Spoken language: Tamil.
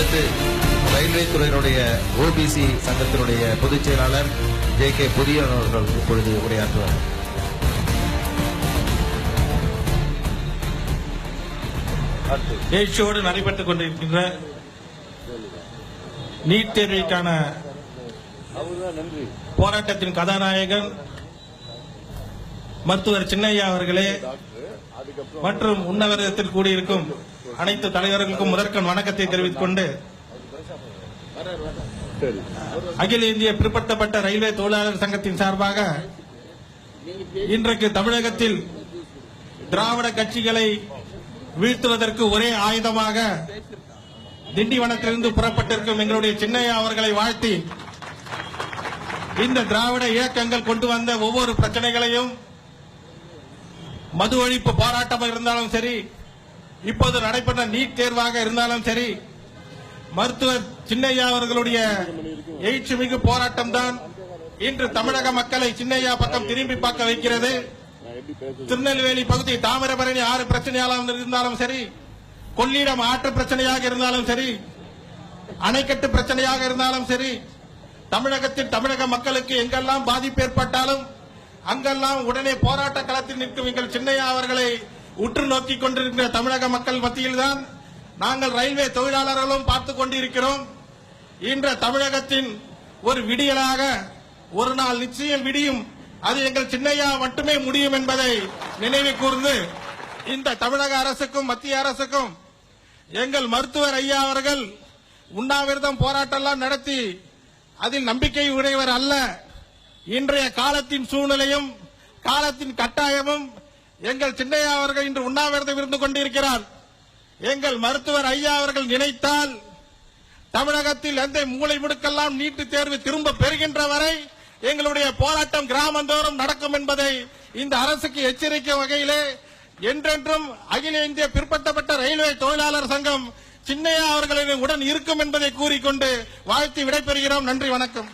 அடுத்து ரயில்வே துறையினுடைய ஓபிசி சங்கத்தினுடைய பொதுச் செயலாளர் ஜே.கே. புதியன் அவர்கள் இப்பொழுது உரையாற்றுவார். எழுச்சியோடு நடைபெற்றுக் கொண்டிருக்கின்ற நீட் தேர்விற்கான போராட்டத்தின் கதாநாயகன் மருத்துவர் சின்னையா அவர்களே மற்றும் உண்ணவிரதத்தில் கூடியிருக்கும் அனைத்து தலைவர்களுக்கும் முதற்கண் வணக்கத்தை தெரிவித்துக் கொண்டு, அகில இந்திய பிற்படுத்தப்பட்ட ரயில்வே தொழிலாளர் சங்கத்தின் சார்பாக இன்றைக்கு தமிழகத்தில் திராவிட கட்சிகளை வீழ்த்துவதற்கு ஒரே ஆயுதமாக திண்டிவனத்திலிருந்து புறப்பட்டிருக்கும் எங்களுடைய சின்னையா அவர்களை வாழ்த்தி இந்த திராவிட இயக்கங்கள் கொண்டு வந்த ஒவ்வொரு பிரச்சனைகளையும், மது ஒழிப்பு போராட்டமாக இருந்தாலும் சரி, இப்போது நடைபெற்ற நீட் தேர்வாக இருந்தாலும் சரி, மருத்துவர் சின்னையா அவர்களுடைய எழுச்சி மிகு போராட்டம் தான் இன்று தமிழக மக்களை சின்னையா பக்கம் திரும்பி பார்க்க வைக்கிறது. திருநெல்வேலி பகுதி தாமிரபரணி ஆறு பிரச்சனையாலும் இருந்தாலும் சரி, கொள்ளிடம் ஆற்று பிரச்சனையாக இருந்தாலும் சரி, அணைக்கட்டு பிரச்சனையாக இருந்தாலும் சரி, தமிழகத்தில் தமிழக மக்களுக்கு எங்கெல்லாம் பாதிப்பு ஏற்பட்டாலும் அங்கெல்லாம் உடனே போராட்ட களத்தில் நிற்கும் எங்கள் சின்னையா அவர்களை உற்று நோக்கிக் கொண்டிருக்கிற தமிழக மக்கள் மத்தியில்தான் நாங்கள் ரயில்வே தொழிலாளர்களும் பார்த்துக் கொண்டிருக்கிறோம். இன்று தமிழகத்தின் ஒரு விடியலாக ஒரு நாள் நிச்சயம் விடியும், அது எங்கள் சின்னையா மட்டுமே முடியும் என்பதை நினைவு கூர்ந்து, இந்த தமிழக அரசுக்கும் மத்திய அரசுக்கும் எங்கள் மருத்துவர் ஐயா அவர்கள் உண்ணாவிரதம் போராட்டம் நடத்தி அதில் நம்பிக்கை உடையவர் அல்ல. இன்றைய காலத்தின் சூழ்நிலையும் காலத்தின் கட்டாயமும் எங்கள் சின்னையா அவர்கள் இன்று உண்ணாவிரதம் இருந்து கொண்டிருக்கிறார். எங்கள் மருத்துவர் ஐயா அவர்கள் நினைத்தால் தமிழகத்தில் எந்த மூலை முடுக்கெல்லாம் நீட்டு தேர்வு திரும்ப பெறுகின்ற வரை எங்களுடைய போராட்டம் கிராமந்தோறும் நடக்கும் என்பதை இந்த அரசுக்கு எச்சரிக்கை வகையிலே என்றென்றும் அகில இந்திய பிற்படுத்தப்பட்ட ரயில்வே தொழிலாளர் சங்கம் சின்னையா அவர்களின் உடன் இருக்கும் என்பதை கூறிக்கொண்டு வாழ்த்தி விடைபெறுகிறோம். நன்றி, வணக்கம்.